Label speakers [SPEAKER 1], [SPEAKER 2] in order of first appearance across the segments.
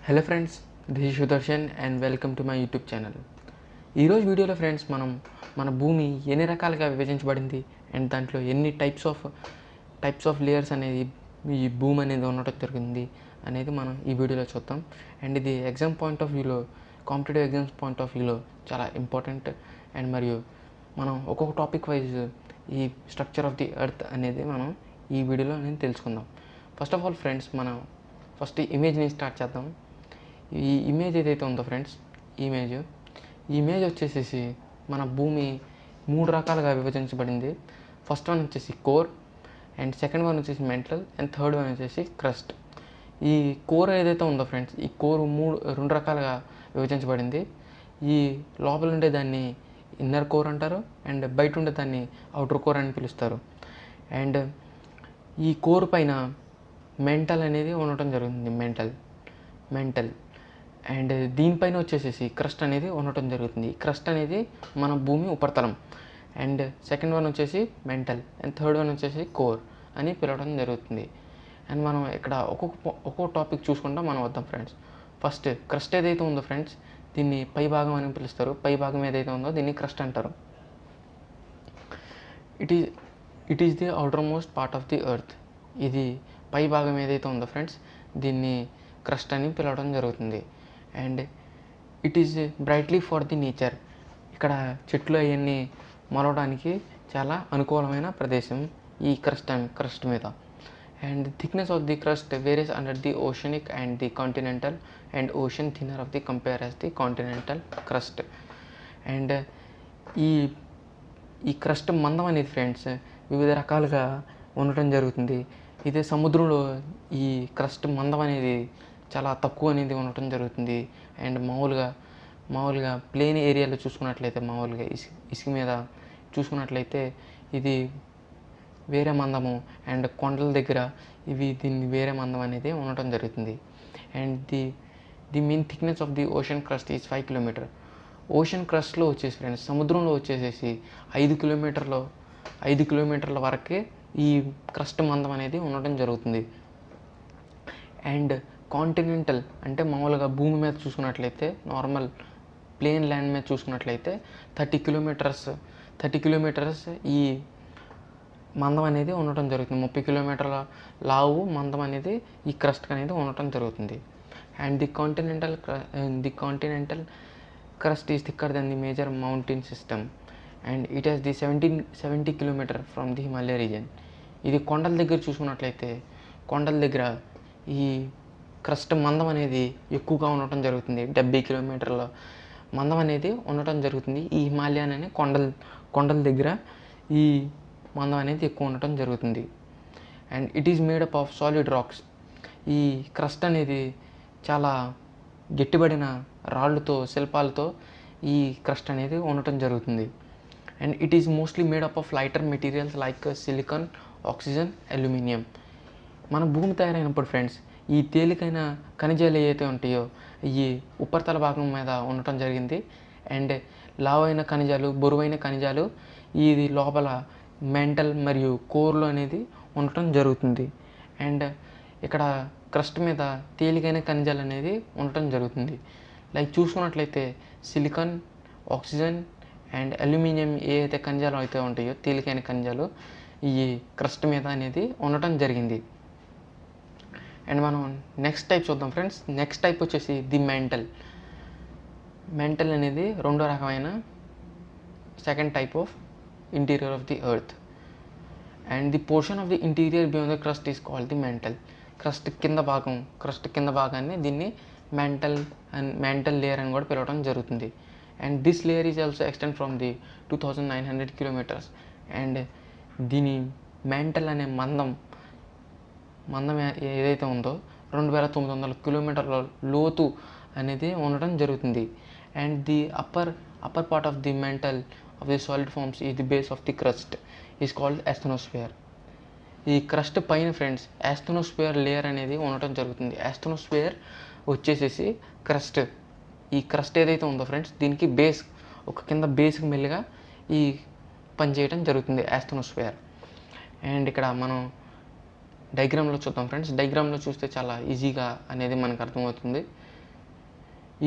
[SPEAKER 1] Hello friends, this is Sudarshan and welcome to my YouTube channel. ఈరోజు వీడియోలో friends మన భూమి ఎన్ని రకాలుగా విభజించబడింది అండ్ దాంట్లో ఎన్ని టైప్స్ ఆఫ్ లేయర్స్ అనేది ఈ భూమి అనేది ఉండటం జరిగింది అనేది మనం ఈ వీడియోలో చూద్దాం. అండ్ ఇది ఎగ్జామ్ పాయింట్ ఆఫ్ వ్యూలో, కాంపిటేటివ్ ఎగ్జామ్స్ పాయింట్ ఆఫ్ వ్యూలో చాలా ఇంపార్టెంట్. అండ్ మరియు మనం ఒక్కొక్క టాపిక్ వైజ్ ఈ స్ట్రక్చర్ ఆఫ్ ది ఎర్త్ అనేది మనం ఈ వీడియోలో అనేది తెలుసుకుందాం. ఫస్ట్ ఆఫ్ ఆల్ ఫ్రెండ్స్, మనం ఫస్ట్ ఇమేజ్ని స్టార్ట్ చేద్దాం. ఈ ఇమేజ్ ఏదైతే ఉందో ఫ్రెండ్స్, ఈ ఇమేజ్ వచ్చేసేసి మన భూమి 3 రకాలుగా విభజించబడింది. ఫస్ట్ వన్ వచ్చేసి కోర్, అండ్ సెకండ్ వన్ వచ్చేసి మెంటల్, అండ్ థర్డ్ వన్ వచ్చేసి క్రస్ట్. ఈ కోర్ ఏదైతే ఉందో ఫ్రెండ్స్, ఈ కోర్ 2 రకాలుగా విభజించబడింది. ఈ లోపల ఉండే దాన్ని ఇన్నర్ కోర్ అంటారు, అండ్ బయట ఉండే దాన్ని అవుటర్ కోర్ అని పిలుస్తారు. అండ్ ఈ కోర్ పైన మెంటల్ అనేది ఉండటం జరుగుతుంది. మెంటల్ అండ్ దీనిపైన వచ్చేసేసి క్రస్ట్ అనేది ఉండటం జరుగుతుంది. క్రస్ట్ అనేది మన భూమి ఉపరితలం. అండ్ సెకండ్ వన్ వచ్చేసి మెంటల్, అండ్ థర్డ్ వన్ వచ్చేసి కోర్ అని పిలవడం జరుగుతుంది. అండ్ మనం ఇక్కడ ఒక్కొక్క టాపిక్ చూసుకుంటా మనం వద్దాం ఫ్రెండ్స్. ఫస్ట్ క్రస్ట్ ఏదైతే ఉందో ఫ్రెండ్స్, దీన్ని పై భాగం అని పిలుస్తారు. పై భాగం ఏదైతే ఉందో దీన్ని క్రస్ట్ అంటారు. It is the outer most part of the earth. ఇది పై భాగం ఏదైతే ఉందో ఫ్రెండ్స్, దీన్ని క్రస్ట్ అని పిలవడం జరుగుతుంది. And it is brightly for the nature. ఇక్కడ చెట్లు అవన్నీ మొలవడానికి చాలా అనుకూలమైన ప్రదేశం ఈ క్రస్ట్ మీద. And thickness of the crust various under the oceanic and the continental, and ocean thinner of the compare as the continental crust. And ఈ క్రస్ట్ మందం అనేది ఫ్రెండ్స్ వివిధ రకాలుగా ఉండటం జరుగుతుంది. ఇదే సముద్రంలో ఈ క్రస్ట్ మందం అనేది చాలా తక్కువ అనేది ఉండటం జరుగుతుంది. అండ్ మామూలుగా ప్లేన్ ఏరియాలో చూసుకున్నట్లయితే, మామూలుగా ఇసుక మీద చూసుకున్నట్లయితే ఇది వేరే మందము, అండ్ కొండల దగ్గర దీన్ని వేరే మందం అనేది ఉండటం జరుగుతుంది. And the mean thickness of the ocean crust is 5 kilometre. Ocean క్రస్ట్లో వచ్చేసి ఫ్రెండ్స్, సముద్రంలో వచ్చేసేసి 5 కిలోమీటర్ల వరకే ఈ క్రస్ట్ మందం అనేది ఉండటం జరుగుతుంది. అండ్ కాంటినెంటల్ అంటే మామూలుగా భూమి మీద చూసుకున్నట్లయితే, నార్మల్ ప్లేన్ ల్యాండ్ మీద చూసుకున్నట్లయితే 30 కిలోమీటర్స్ ఈ మందం అనేది ఉండటం జరుగుతుంది. 30 కిలోమీటర్ల లావు మందం అనేది ఈ క్రస్ట్ అనేది ఉండటం జరుగుతుంది. And the continental crust is thicker than the major mountain system, and it has the 70 kilometre from the Himalaya region. ఇది కొండల దగ్గర చూసుకున్నట్లయితే, కొండల దగ్గర ఈ క్రస్ట్ మందం అనేది ఎక్కువగా ఉండటం జరుగుతుంది. 70 కిలోమీటర్ల మందం అనేది ఉండటం జరుగుతుంది. ఈ హిమాలయన్ అనే కొండల దగ్గర ఈ మందం అనేది ఎక్కువ ఉండటం జరుగుతుంది. And it is made up of solid rocks. ఈ క్రస్ట్ అనేది చాలా గట్టిబడిన రాళ్ళతో, శిల్పాలతో ఈ క్రస్ట్ అనేది ఉండటం జరుగుతుంది. And it is mostly made up of lighter materials like silicon, oxygen, aluminium. మన భూమి తయారైనప్పుడు ఫ్రెండ్స్, ఈ తేలికైన ఖనిజాలు ఏవైతే ఉంటాయో ఈ ఉపరితల భాగం మీద ఉండటం జరిగింది. అండ్ లావైన ఖనిజాలు, బరువైన ఖనిజాలు ఇది లోపల మెంటల్ మరియు కోర్లో అనేది ఉండటం జరుగుతుంది. అండ్ ఇక్కడ క్రస్ట్ మీద తేలికైన ఖనిజాలు అనేది ఉండటం జరుగుతుంది. లైక్ చూసుకున్నట్లయితే సిలికాన్, ఆక్సిజన్ అండ్ అల్యూమినియం ఏవైతే ఖనిజాలు అయితే ఉంటాయో, తేలికైన ఖనిజాలు ఈ క్రస్ట్ మీద అనేది ఉండటం జరిగింది. అండ్ మనం నెక్స్ట్ టైప్ చూద్దాం ఫ్రెండ్స్. నెక్స్ట్ టైప్ వచ్చేసి ది మెంటల్ అనేది రెండో రకమైన second type of interior of the earth. And the portion of the interior beyond the crust is called the mental. Crust కింద భాగాన్ని దీన్ని మెంటల్ లేయర్ అని కూడా పిలవడం జరుగుతుంది. And this layer is also extend from the 2900 kilometres. And దీని mental అనే మందం ఏదైతే ఉందో 2900 కిలోమీటర్ల లోతు అనేది ఉండటం జరుగుతుంది. And the upper part of the mantle of the solid forms is the base of the crust is called asthenosphere. ఈ క్రస్ట్ పైన ఫ్రెండ్స్ ఆస్థెనోస్ఫియర్ లేయర్ అనేది ఉండటం జరుగుతుంది. ఆస్థెనోస్ఫియర్ వచ్చేసేసి ఈ క్రస్ట్ ఏదైతే ఉందో ఫ్రెండ్స్, దీనికి కింద బేస్కి మెల్లిగా ఈ పనిచేయడం జరుగుతుంది ఆస్థెనోస్ఫియర్. అండ్ ఇక్కడ మనం డయాగ్రామ్లో చూద్దాం ఫ్రెండ్స్. డయాగ్రామ్లో చూస్తే చాలా ఈజీగా అనేది మనకు అర్థమవుతుంది.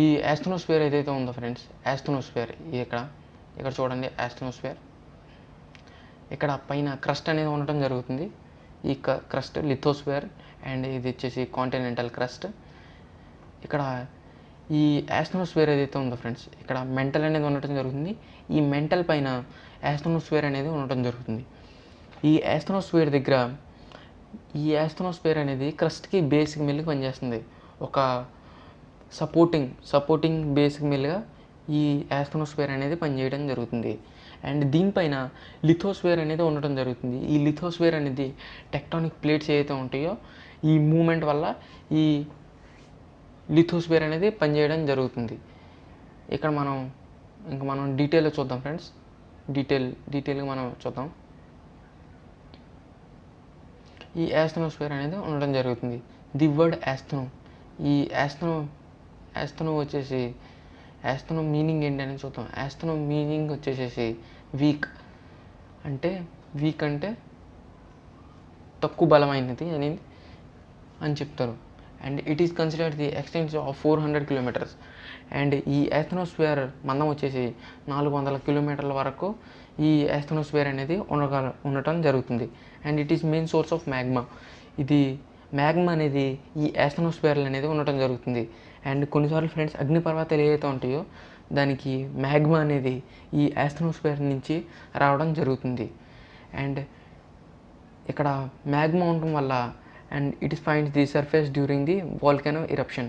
[SPEAKER 1] ఈ యాస్ట్రోస్ఫియర్ ఏదైతే ఉందో ఫ్రెండ్స్, యాస్ట్రోస్ఫియర్ ఇక్కడ చూడండి, యాస్ట్రోస్ఫియర్ ఇక్కడ పైన క్రస్ట్ అనేది ఉండటం జరుగుతుంది. ఈ క్రస్ట్ లిథోస్ఫియర్ అండ్ ఇది వచ్చేసి కాంటినెంటల్ క్రస్ట్. ఇక్కడ ఈ యాస్ట్రోస్ఫియర్ ఏదైతే ఉందో ఫ్రెండ్స్, ఇక్కడ మెంటల్ అనేది ఉండటం జరుగుతుంది. ఈ మెంటల్ పైన యాస్ట్రోస్ఫియర్ అనేది ఉండటం జరుగుతుంది. ఈ యాస్ట్రోస్ఫియర్ అనేది క్రస్ట్కి బేసిక్ మిల్గా పనిచేస్తుంది. ఒక సపోర్టింగ్ బేసిక్ మిల్గా ఈ యాస్ట్రోస్ఫియర్ అనేది పనిచేయడం జరుగుతుంది. అండ్ దీనిపైన లిథోస్ఫియర్ అనేది ఉండటం జరుగుతుంది. ఈ లిథోస్ఫియర్ అనేది టెక్టానిక్ ప్లేట్స్ ఏవైతే ఉంటాయో ఈ మూమెంట్ వల్ల ఈ లిథోస్ఫియర్ అనేది పనిచేయడం జరుగుతుంది. ఇక్కడ మనం డీటెయిల్గా చూద్దాం ఫ్రెండ్స్. డీటెయిల్గా మనం చూద్దాం. ఈ యాస్ట్రోస్ఫియర్ అనేది ఉండడం జరుగుతుంది. ది వర్డ్ ఈ యాస్ట్రో వచ్చేసి యాస్ట్రో మీనింగ్ ఏంటని చూద్దాం. యాస్ట్రో మీనింగ్ వచ్చేసేసి వీక్ అంటే తక్కువ బలమైనది అని చెప్తారు. And it is considered the extension of 400 kilometres. And ఈ యాస్ట్రోస్ఫియర్ మందం వచ్చేసి 400 కిలోమీటర్ల వరకు ఈ యాస్ట్రోస్ఫియర్ అనేది ఉండటం జరుగుతుంది. And it is main source of magma. ఇది మ్యాగ్మా అనేది ఈ యాస్ట్రోస్ఫియర్ అనేది ఉండటం జరుగుతుంది. అండ్ కొన్నిసార్లు ఫ్రెండ్స్ అగ్నిపర్వతాలు ఏవైతే ఉంటాయో దానికి మ్యాగ్మా అనేది ఈ యాస్ట్రోస్ఫియర్ నుంచి రావడం జరుగుతుంది. అండ్ ఇక్కడ మ్యాగ్మా ఉండటం వల్ల and it is finds the surface during the volcano eruption.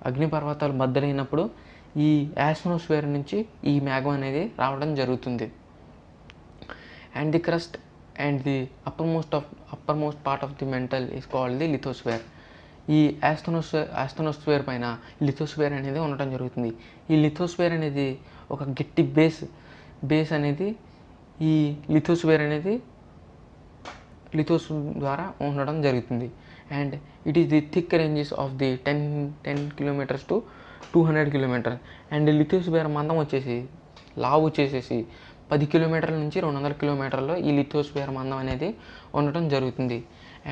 [SPEAKER 1] అగ్నిపర్వతాలు బద్దలైనప్పుడు ఈ యాస్ట్రోస్ఫియర్ నుంచి ఈ మ్యాగ్మా అనేది రావడం జరుగుతుంది. And the crust and the uppermost part of the mantle is called the lithosphere. ఈ యాస్ట్రోస్ఫియర్ పైన లిథోస్ఫియర్ అనేది ఉండటం జరుగుతుంది. ఈ లిథోస్ఫియర్ అనేది ఒక గట్టి బేస్ అనేది ఈ లిథోస్ఫియర్ అనేది లిథోస్ ద్వారా ఉండడం జరుగుతుంది. And it is the thick ranges of the 10 kilometres to 200 kilometres. And lithosphere మందం వచ్చేసేసి 10 కిలోమీటర్ల నుంచి 200 కిలోమీటర్లో ఈ లిథోస్ఫియర్ మందం అనేది ఉండటం జరుగుతుంది.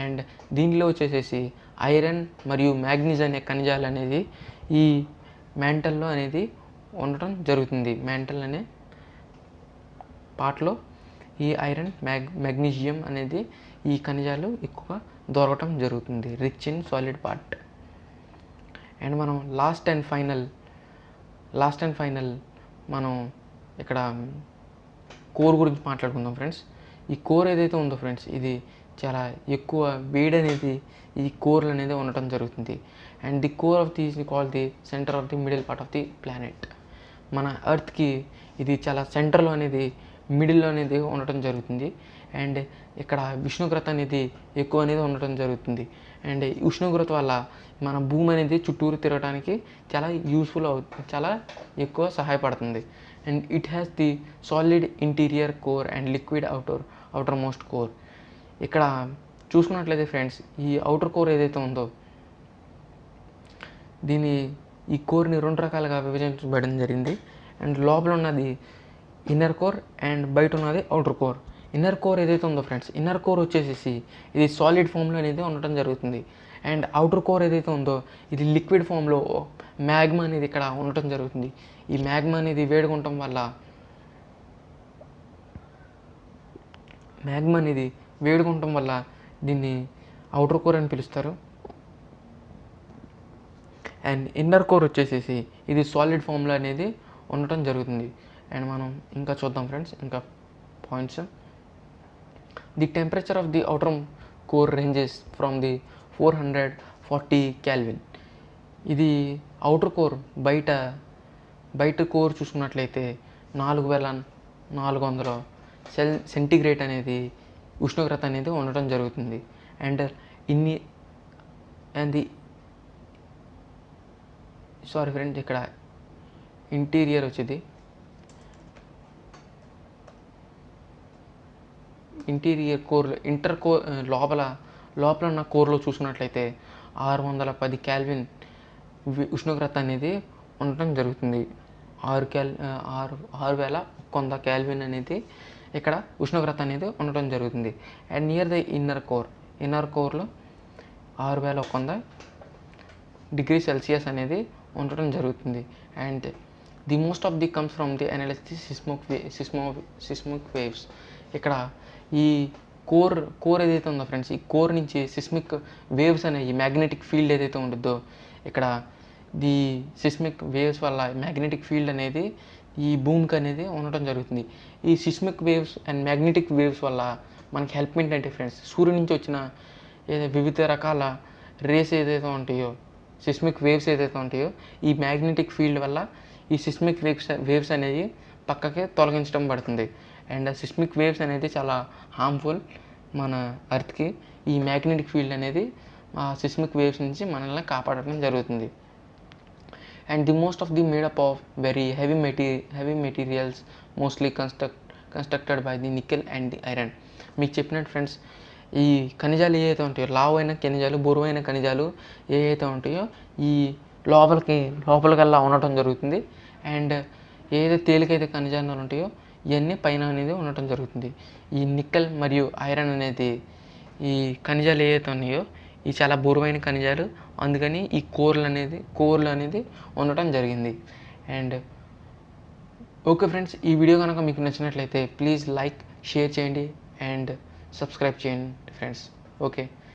[SPEAKER 1] అండ్ దీనిలో వచ్చేసేసి ఐరన్ మరియు మ్యాంగనీస్ అనే ఖనిజాలు అనేది ఈ మ్యాంటల్లో అనేది ఉండటం జరుగుతుంది. మ్యాంటల్ అనే పార్ట్లో ఈ ఐరన్ మ్యాగ్నీషియం అనేది ఈ ఖనిజాలు ఎక్కువగా దొరకటం జరుగుతుంది, rich in solid part. And మనం లాస్ట్ అండ్ ఫైనల్ మనం ఇక్కడ కోర్ గురించి మాట్లాడుకుందాం ఫ్రెండ్స్. ఈ కోర్ ఏదైతే ఉందో ఫ్రెండ్స్, ఇది చాలా ఎక్కువ వేడి అనేది ఈ కోర్లు అనేది ఉండటం జరుగుతుంది. And the core of the call the centre of the middle part of the planet. మన ఎర్త్కి ఇది చాలా సెంటర్లో అనేది మిడిల్లో అనేది ఉండటం జరుగుతుంది. అండ్ ఇక్కడ ఉష్ణోగ్రత అనేది ఎక్కువ అనేది ఉండటం జరుగుతుంది. అండ్ ఈ ఉష్ణోగ్రత వల్ల మన భూమి అనేది చుట్టూరు తిరగడానికి చాలా ఎక్కువ సహాయపడుతుంది. And it has the solid interior core and liquid outer most core. ఇక్కడ చూసుకున్నట్లయితే ఫ్రెండ్స్, ఈ అవుటర్ కోర్ ఏదైతే ఉందో ఈ కోర్ని 2 రకాలుగా విభజించబడడం జరిగింది. అండ్ లోపల ఉన్నది ఇన్నర్ కోర్ అండ్ బయట ఉన్నది అవుటర్ కోర్. ఇన్నర్ కోర్ ఏదైతే ఉందో ఫ్రెండ్స్, ఇన్నర్ కోర్ వచ్చేసేసి ఇది సాలిడ్ ఫామ్లో అనేది ఉండటం జరుగుతుంది. అండ్ అవుటర్ కోర్ ఏదైతే ఉందో ఇది లిక్విడ్ ఫామ్లో మ్యాగ్మా అనేది ఇక్కడ ఉండటం జరుగుతుంది. ఈ మ్యాగ్మా అనేది వేడిగా ఉండటం వల్ల దీన్ని అవుటర్ కోర్ అని పిలుస్తారు. అండ్ ఇన్నర్ కోర్ వచ్చేసేసి ఇది సాలిడ్ ఫామ్లో అనేది ఉండటం జరుగుతుంది. అండ్ మనం ఇంకా చూద్దాం ఫ్రెండ్స్, ఇంకా points. The temperature of the outer core ranges from the 440 Kelvin. ఇది అవుటర్ కోర్ బయట కోర్ చూసుకున్నట్లయితే 4400 సెంటీగ్రేడ్ అనేది ఉష్ణోగ్రత అనేది ఉండటం జరుగుతుంది. అండ్ సారీ ఫ్రెండ్స్, ఇక్కడ ఇంటీరియర్ వచ్చేది ఇంటీరియర్ కోర్ లోపల ఉన్న కోర్లో చూసుకున్నట్లయితే 610 Kelvin ఉష్ణోగ్రత అనేది ఉండటం జరుగుతుంది. 6100 Kelvin అనేది ఇక్కడ ఉష్ణోగ్రత అనేది ఉండటం జరుగుతుంది. అండ్ నియర్ ద ఇన్నర్ కోర్లో 6100 డిగ్రీ సెల్సియస్ అనేది ఉండటం జరుగుతుంది. And the most of the comes from the analysis seismic waves. ఇక్కడ ఈ కోర్ ఏదైతే ఉందో ఫ్రెండ్స్, ఈ కోర్ నుంచి సిస్మిక్ వేవ్స్ అనేవి మ్యాగ్నెటిక్ ఫీల్డ్ ఏదైతే ఉంటుందో, ఇక్కడ ది సిస్మిక్ వేవ్స్ వల్ల మ్యాగ్నెటిక్ ఫీల్డ్ అనేది ఈ భూమికి అనేది ఉండటం జరుగుతుంది. ఈ seismic waves and magnetic waves వల్ల మనకి హెల్ప్ ఏంటంటే ఫ్రెండ్స్, సూర్యుడి నుంచి వచ్చిన వివిధ రకాల రేస్ ఏదైతే ఉంటాయో, సిస్మిక్ వేవ్స్ ఏదైతే ఉంటాయో, ఈ మ్యాగ్నెటిక్ ఫీల్డ్ వల్ల ఈ సిస్మిక్ వేవ్స్ అనేవి పక్కకి తొలగించడం పడుతుంది. అండ్ సిస్మిక్ వేవ్స్ అనేది చాలా హార్మ్ఫుల్ మన అర్త్కి. ఈ మ్యాగ్నెటిక్ ఫీల్డ్ అనేది ఆ సిస్మిక్ వేవ్స్ నుంచి మనల్ని కాపాడటం జరుగుతుంది. And the most of the made up of very heavy materials mostly constructed by the nickel and the iron. మీకు చెప్పినట్టు ఫ్రెండ్స్, ఈ ఖనిజాలు ఏవైతే ఉంటాయో, లావైన ఖనిజాలు, బరువైన ఖనిజాలు ఏవైతే ఉంటాయో ఈ లోపలికల్లా ఉండటం జరుగుతుంది. అండ్ ఏదైతే తేలికైతే ఖనిజాలు ఉంటాయో ఇవన్నీ పైన అనేది ఉండటం జరుగుతుంది. ఈ నికెల్ మరియు ఐరన్ అనేది ఈ ఖనిజాలు ఏవైతే ఉన్నాయో ఇవి చాలా బరువైన ఖనిజాలు, అందుకని ఈ కోర్లు అనేది ఉండటం జరిగింది. అండ్ ఓకే ఫ్రెండ్స్, ఈ వీడియో కనుక మీకు నచ్చినట్లయితే ప్లీజ్ లైక్, షేర్ చేయండి అండ్ సబ్స్క్రైబ్ చేయండి ఫ్రెండ్స్. ఓకే.